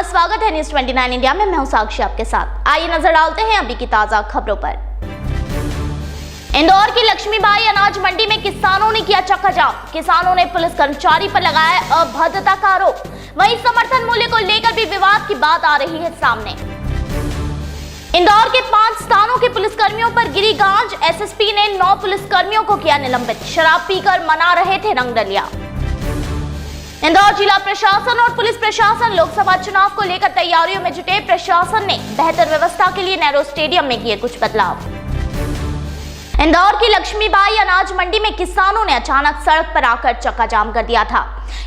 आपका स्वागत है न्यूज़ 29 इंडिया में। मैं हूं साक्षी आपके साथ। आइए नजर डालते हैं अभी की ताजा खबरों पर। इंदौर की लक्ष्मीबाई अनाज मंडी में किसानों ने किया चक्काजाम। किसानों ने पुलिस कर्मचारी पर लगाया अभद्रता का आरोप। वहीं समर्थन मूल्य को लेकर भी विवाद की बात आ रही है सामने। इंदौर के 5 स्थानों के पुलिसकर्मियों पर गिरी गांज। एसएसपी ने 9 पुलिसकर्मियों को किया निलंबित। शराब पीकर मना रहे थे रंगरलिया। इंदौर जिला प्रशासन और पुलिस प्रशासन लोकसभा चुनाव को लेकर तैयारियों में जुटे। प्रशासन ने बेहतर व्यवस्था के लिए नेहरू स्टेडियम में किए कुछ बदलाव। इंदौर की लक्ष्मीबाई अनाज मंडी में किसानों ने अचानक सड़क पर आकर चक्काजाम कर दिया था।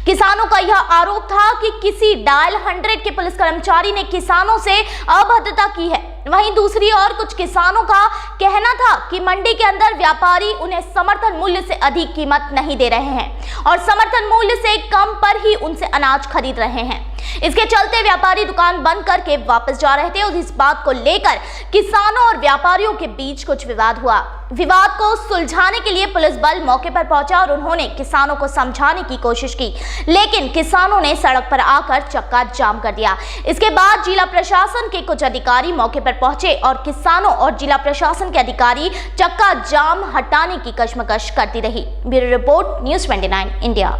किसानों का यह आरोप था कि किसी डायल 100 के पुलिस कर्मचारी ने किसानों से अभद्रता की है। वहीं दूसरी ओर कुछ किसानों का कहना था कि मंडी के अंदर व्यापारी उन्हें समर्थन मूल्य से अधिक कीमत नहीं दे रहे हैं और समर्थन मूल्य से कम पर ही उनसे अनाज खरीद रहे हैं। इसके चलते व्यापारी दुकान बंद करके वापस जा रहे थे और इस बात को लेकर किसानों और व्यापारियों के बीच कुछ विवाद हुआ। विवाद को सुलझाने के लिए पुलिस बल मौके पर पहुंचा और उन्होंने किसानों को समझाने की कोशिश की, लेकिन किसानों ने सड़क पर आकर चक्का जाम कर दिया। इसके बाद जिला प्रशासन के कुछ अधिकारी मौके पर पहुंचे और किसानों और जिला प्रशासन के अधिकारी चक्का जाम हटाने की कशमकश करती रही। Bureau report news 29 India.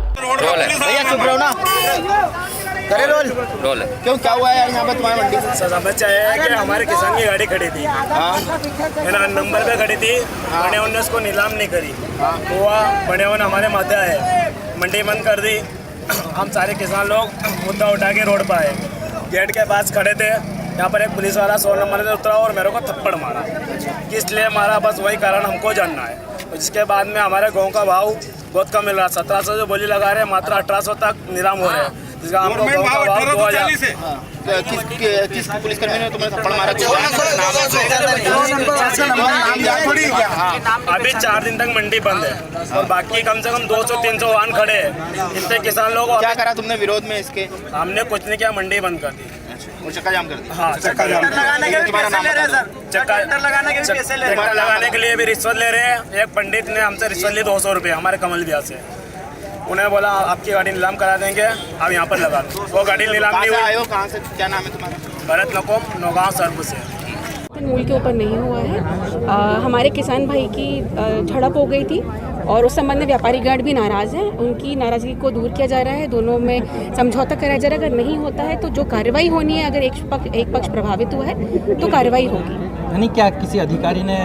करे रोल क्यों क्या हुआ है यार यहाँ पे तुम्हारी मंडी? समस्या है कि हमारे किसान की गाड़ी खड़ी थी, है ना, नंबर पे खड़ी थी। बड़े ने उसको नीलाम नहीं करी, हुआ बड़े ने हमारे माथे आए, मंडी बंद कर दी। हम सारे किसान लोग मुद्दा उठा के रोड पर आए। गेट के पास खड़े थे, यहाँ पर एक पुलिस वाला 100 नंबर से उतरा और मेरे को थप्पड़ मारा। किस लिए मारा, बस वही कारण हमको जानना है। जिसके बाद में हमारे गाँव का भाव बहुत कम मिल रहा। 1700 जो बोली लगा रहे हैं, मात्र 1800 तक नीलाम हो रहे हैं। जिसका हम लोग गाँव का भाव 2000। किस पुलिसकर्मी ने तुम्हें थप्पड़ मारा? अभी 4 दिन तक मंडी बंद है और बाकी कम से कम 200-300 वाहन खड़े हैं। इतने किसान लोग। क्या करा तुमने विरोध में इसके? हमने कुछ नहीं किया, मंडी बंद कर दी और चक्का जाम कर दिया। हाँ, चक्का लगाने के लिए भी रिश्वत ले रहे हैं। एक पंडित ने हमसे रिश्वत ली 200 रुपये हमारे कमल ब्याह से। उन्हें बोला आपकी गाड़ी नीलाम करा देंगे, आप यहाँ पर लगा दो। वो गाड़ी नीलाम नहीं हुई। कहाँ से, क्या नाम है तुम्हारा? भरत नकोम, नौगांव सरपु से। मूल के ऊपर नहीं हुआ है। हमारे किसान भाई की झड़प हो गई थी और उस संबंध में व्यापारी गण भी नाराज़ हैं। उनकी नाराज़गी को दूर किया जा रहा है, दोनों में समझौता कराया जा रहा है। अगर नहीं होता है तो जो कार्रवाई होनी है, अगर एक पक्ष प्रभावित हुआ है तो कार्रवाई होगी। यानी क्या किसी अधिकारी ने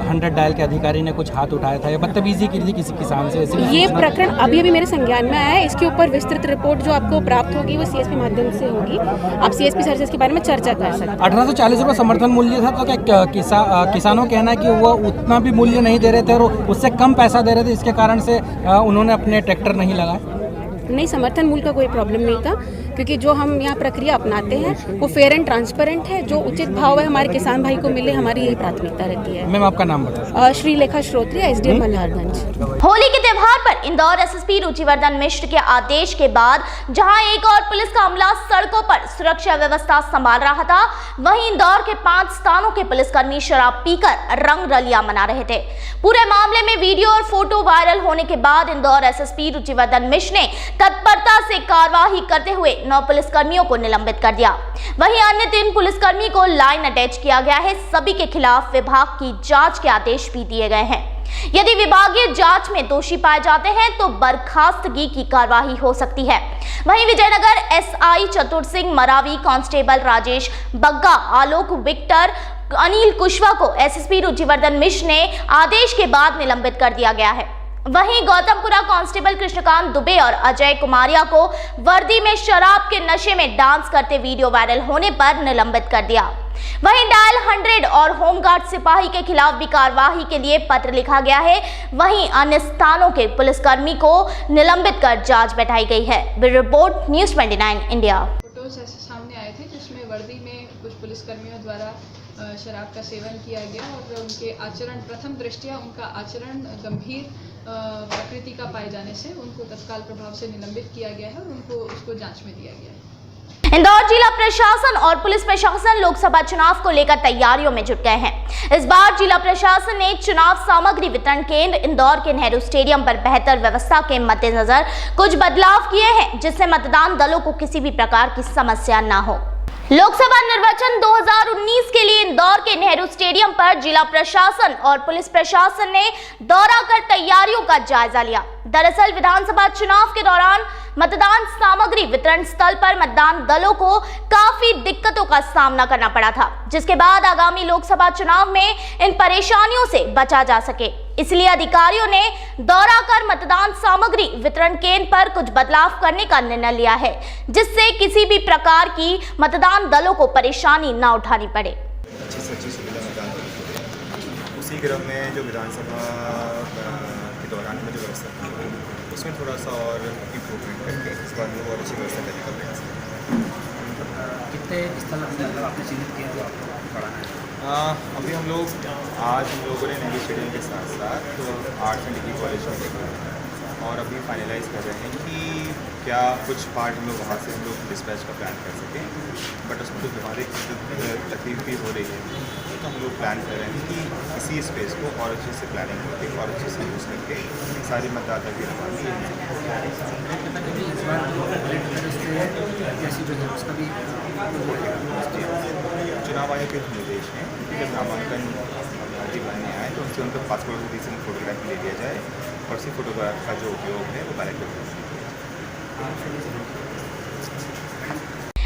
100 डायल के अधिकारी ने कुछ हाथ उठाया था या बदतमीजी की थी किसी किसान से? ये प्रकरण अभी मेरे संज्ञान में आया है। इसके ऊपर विस्तृत रिपोर्ट जो आपको प्राप्त होगी वो सीएसपी माध्यम से होगी। आप सीएसपी सर से इसके बारे में चर्चा कर सकते हैं। 1840 रुपये समर्थन मूल्य था, तो क्या किसानों का कहना है कि वो उतना भी मूल्य नहीं दे रहे थे और उससे कम पैसा दे रहे थे, इसके कारण से उन्होंने अपने ट्रैक्टर नहीं लगाए? नहीं, समर्थन मूल्य का कोई प्रॉब्लम नहीं था, क्योंकि जो हम यहाँ प्रक्रिया अपनाते हैं वो फेयर एंड ट्रांसपेरेंट है। जो उचित भाव है हमारे किसान भाई को मिले, हमारी यही प्राथमिकता रहती है। मैम आपका नाम बताएं। श्रीलेखा श्रोत्री, एसडीएम मल्हारगंज। होली के त्योहार पर इंदौर एसएसपी रुचिवर्धन मिश्र के आदेश के बाद जहां एक और पुलिस का अमला सड़कों पर सुरक्षा व्यवस्था संभाल रहा था, वहीं इंदौर के 5 स्थानों के पुलिसकर्मी शराब पीकर रंग रलियां मना रहे थे। पूरे मामले में वीडियो और फोटो वायरल होने के बाद इंदौर एसएसपी रुचिवर्धन मिश्र ने तत्परता से कार्रवाई करते हुए 9 पुलिसकर्मियों को निलंबित कर दिया। वहीं अन्य 3 पुलिसकर्मी को लाइन अटैच किया गया है। सभी के खिलाफ विभाग की जांच के आदेश भी दिए गए हैं। यदि विभागीय जांच में दोषी पाए जाते हैं तो बर्खास्तगी की कार्रवाई हो सकती है। वहीं विजयनगर एसआई चतुर सिंह मरावी, कांस्टेबल राजेश बग्गा, आलोक विक्टर, अनिल कुशवाहा को एसएसपी रुचिवर्धन मिश्र ने आदेश के बाद निलंबित कर दिया गया है। वहीं गौतमपुरा कांस्टेबल कृष्णकांत दुबे और अजय कुमारिया को वर्दी में शराब के नशे में डांस करते वीडियो वायरल होने पर निलंबित कर दिया। वहीं डायल 100 और होमगार्ड सिपाही के खिलाफ भी कार्यवाही के लिए पत्र लिखा गया है। वहीं अन्य स्थानों के पुलिसकर्मी को निलंबित कर जांच बैठाई गई है। Bureau report news 29 India. Photos ऐसे सामने आए थे जिसमें वर्दी में कुछ पुलिसकर्मियों द्वारा शराब का सेवन किया गया और उनके आचरण, प्रथम दृष्टया उनका आचरण गंभीर प्रकृति का पाए जाने से उनको तत्काल प्रभाव से निलंबित किया गया है और उनको उसको जांच में दिया गया है। इंदौर जिला प्रशासन और पुलिस प्रशासन लोकसभा चुनाव को लेकर तैयारियों में जुट गए हैं। इस बार जिला प्रशासन ने चुनाव सामग्री वितरण केंद्र इंदौर के नेहरू स्टेडियम पर बेहतर व्यवस्था के मद्देनजर कुछ बदलाव किए हैं, जिससे मतदान दलों को किसी भी प्रकार की समस्या न हो। लोकसभा निर्वाचन 2019 के लिए इंदौर के नेहरू स्टेडियम पर जिला प्रशासन और पुलिस प्रशासन ने दौरा कर तैयारियों का जायजा लिया। दरअसल विधानसभा चुनाव के दौरान मतदान सामग्री वितरण स्थल पर मतदान दलों को काफी दिक्कतों का सामना करना पड़ा था, जिसके बाद आगामी लोकसभा चुनाव में इन परेशानियों से बचा जा सके, इसलिए अधिकारियों ने दौरा कर मतदान सामग्री वितरण केंद्र पर कुछ बदलाव करने का निर्णय लिया है, जिससे किसी भी प्रकार की मतदान दलों को परेशानी न उठानी पड़े। अच्छी से अच्छी सुविधा मतदान की उसी क्रम में जो विधानसभा के दौरान में जो व्यवस्था की उसमें थोड़ा सा और इम्प्रूवमेंट करके इस बार में और अच्छी व्यवस्था करने का प्रयास करें। कितने स्थल आपने चिन्हित किए जो आपको बढ़ाना है? अभी हम लोगों ने नेहरू स्टेडियम के साथ साथ आर्ट्स एंड डिग्री कॉलेज में देखा है और अभी फाइनलाइज कर रहे हैं कि क्या कुछ पार्ट हम लोग वहाँ से हम लोग डिस्पैच का प्लान कर सकें, बट उसमें तो व्यवहारिक तकलीफ भी हो रही है, तो हम लोग प्लान कर रहे हैं कि इसी स्पेस को और अच्छे से प्लानिंग करके और अच्छे से यूज़ करके सारी मतदाता की चुनाव आयोग के निर्देश हैं कि जब नामांकन अभ्यर्थी बनने आए तो उनसे उनका पासपोर्ट के बीच में फोटोग्राफ ले लिया जाए और उसी फोटोग्राफ का जो उपयोग है वो बैलेट में।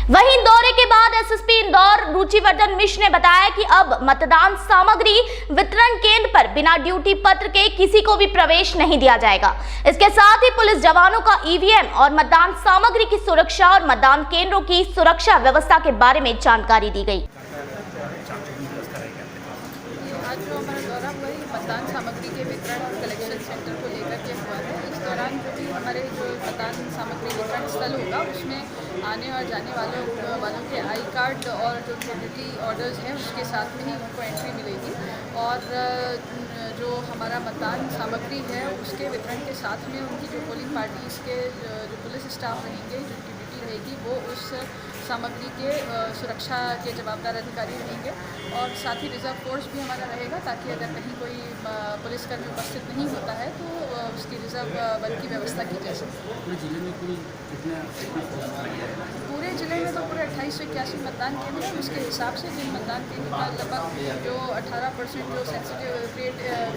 वहीं दौरे के बाद एसएसपी इंदौर रुचिवर्धन मिश्र ने बताया कि अब मतदान सामग्री वितरण केंद्र पर बिना ड्यूटी पत्र के किसी को भी प्रवेश नहीं दिया जाएगा। इसके साथ ही पुलिस जवानों का ईवीएम और मतदान सामग्री की सुरक्षा और मतदान केंद्रों की सुरक्षा व्यवस्था के बारे में जानकारी दी गई। आज जो हमारा दौरा हुआ है मतदान सामग्री के वितरण और कलेक्शन सेंटर को लेकर के हुआ है। इस दौरान जो भी हमारे जो मतदान सामग्री वितरण स्थल होगा उसमें आने और जाने वालों के आई कार्ड और जो ड्यूटी ऑर्डर्स हैं उसके साथ में ही उनको एंट्री मिलेगी और जो हमारा मतदान सामग्री है उसके वितरण के साथ में उनकी जो पोलिंग पार्टीज़ के जो पुलिस स्टाफ रहेंगे, जो ड्यूटी रहेगी, वो उस सामग्री के सुरक्षा के जवाबदार अधिकारी रहेंगे और साथ ही रिजर्व फोर्स भी हमारा रहेगा, ताकि अगर कहीं कोई पुलिसकर्मी उपस्थित नहीं होता है तो उसकी रिजर्व बल की व्यवस्था की जा सकती है। पूरे जिले में कुल कितने? पूरे जिले में तो पूरे 2881 मतदान केंद्र हैं। उसके हिसाब से जिन मतदान केंद्र का लगभग जो 18% जो सेंसिटिव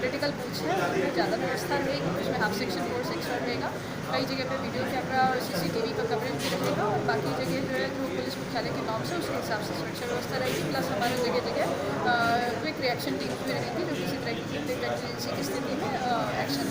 क्रिटिकल बूथ्स हैं उसमें ज़्यादा व्यवस्था रहेगी। उसमें हाफ सेक्शन 4 सेक्शन रहेगा, कई जगह पे वीडियो कैमरा और CCTV का कवरेज भी रहेगा और बाकी जगह जो है जो पुलिस मुख्यालय के नॉर्म्स है उसके हिसाब से सुरक्षा व्यवस्था रहेगी। प्लस हमारे जगह जगह क्विक रिएक्शन टीम्स भी रहेंगी जो किसी तरह की इमरजेंसी की स्थिति में एक्शन।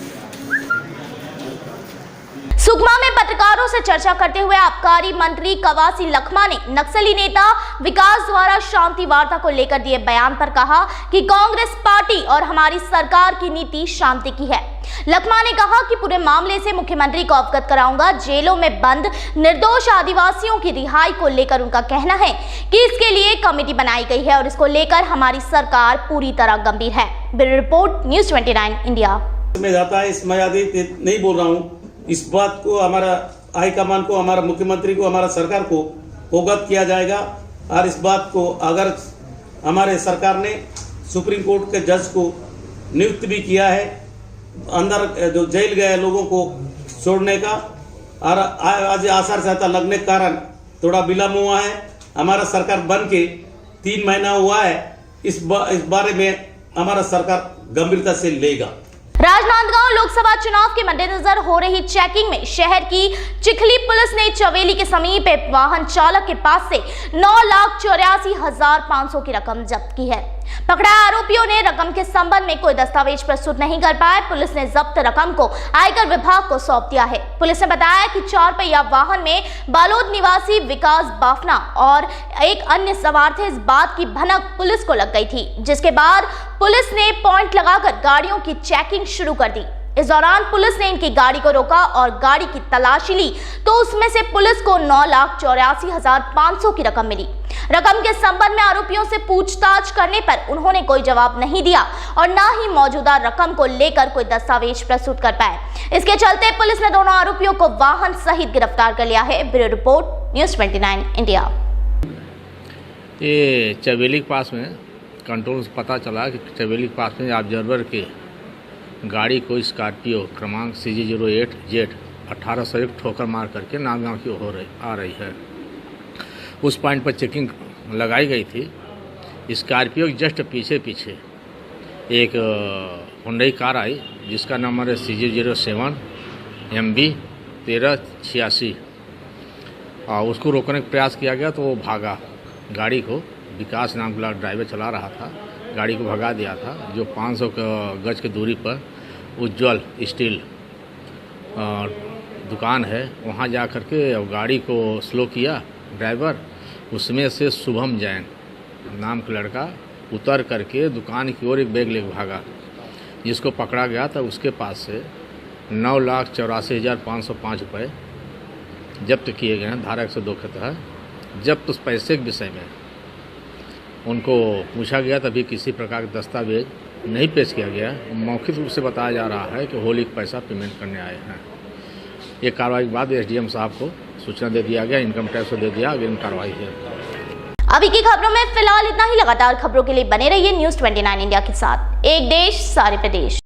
सुकमा में पत्रकारों से चर्चा करते हुए आबकारी मंत्री कवासी लखमा ने नक्सली नेता विकास द्वारा शांति वार्ता को लेकर दिए बयान पर कहा कि कांग्रेस पार्टी और हमारी सरकार की नीति शांति की है। लखमा ने कहा कि पूरे मामले से मुख्यमंत्री को अवगत कराऊंगा। जेलों में बंद निर्दोष आदिवासियों की रिहाई को लेकर उनका कहना है कि इसके लिए कमेटी बनाई गई है और इसको लेकर हमारी सरकार पूरी तरह गंभीर है। Bureau report news 29 India. में जाता है इस मर्यादित नहीं बोल रहा हूँ। इस बात को हमारा हाईकमान को, हमारा मुख्यमंत्री को, हमारा सरकार को अवगत किया जाएगा और इस बात को अगर हमारे सरकार ने सुप्रीम कोर्ट के जज को नियुक्त भी किया है अंदर जो जेल गए लोगों को छोड़ने का, और आज आचार संहिता लगने के कारण थोड़ा विलम्ब हुआ है। हमारा सरकार बन के 3 महीना हुआ है। इस बारे में हमारा सरकार गंभीरता से लेगा। राजनांदगांव लोकसभा चुनाव के मद्देनजर हो रही चेकिंग में शहर की चिखली पुलिस ने चवेली के समीप एक वाहन चालक के पास से 9,84,500 की रकम जब्त की है। पकड़ाए आरोपियों ने रकम के संबंध में कोई दस्तावेज प्रस्तुत नहीं कर पाए। पुलिस ने जब्त रकम को आयकर विभाग को सौंप दिया है। पुलिस ने बताया कि 4 पहिया वाहन में बालोद निवासी विकास बाफना और एक अन्य सवार थे। इस बात की भनक पुलिस को लग गई थी, जिसके बाद पुलिस ने पॉइंट लगाकर गाड़ियों की चेकिंग शुरू कर दी। इस दौरान पुलिस ने इनकी गाड़ी को रोका और गाड़ी की तलाशी ली तो उसमें से पुलिस को 9,84,500 की रकम मिली। रकम के संबंध में आरोपियों से पूछताछ करने पर उन्होंने कोई जवाब नहीं दिया और न ही मौजूदा रकम को लेकर कोई दस्तावेज प्रस्तुत कर पाए। इसके चलते पुलिस ने दोनों आरोपियों को वाहन सहित गिरफ्तार कर लिया है। Bureau report news 29 India. ये चवेली के पास में कंट्रोल से पता चला कि चवेली के पास में ऑब्जर्वर के गाड़ी को स्कॉर्पियो क्रमांक CG08Z 1801 ठोकर मार करके नागगांव की ओर आ रही है। उस पॉइंट पर चेकिंग लगाई गई थी। स्कॉर्पियो के जस्ट पीछे एक हुंडई कार आई जिसका नंबर है CG07 MB 1386 और उसको रोकने का प्रयास किया गया तो वो भागा। गाड़ी को विकास नाम का ड्राइवर चला रहा था, गाड़ी को भगा दिया था। जो 500 गज की दूरी पर उज्जवल स्टील दुकान है वहाँ जा कर के गाड़ी को स्लो किया ड्राइवर। उसमें से शुभम जैन नाम का लड़का उतर करके दुकान की ओर एक बैग लेकर भागा, जिसको पकड़ा गया था। उसके पास से 9,84,505 रुपये जब्त किए गए हैं धारा 102 के तहत। जब्त उस पैसे के विषय में उनको पूछा गया, तभी किसी प्रकार का दस्तावेज नहीं पेश किया गया। मौखिक रूप से बताया जा रहा है कि होली का पैसा पेमेंट करने आए हैं। ये कार्रवाई के बाद SDM साहब को सूचना दे दिया गया, इनकम टैक्स को दे दिया, अग्रिम कार्रवाई है। अभी की खबरों में फिलहाल इतना ही। लगातार खबरों के लिए बने रहिए न्यूज़ 29 इंडिया के साथ। एक देश सारे प्रदेश।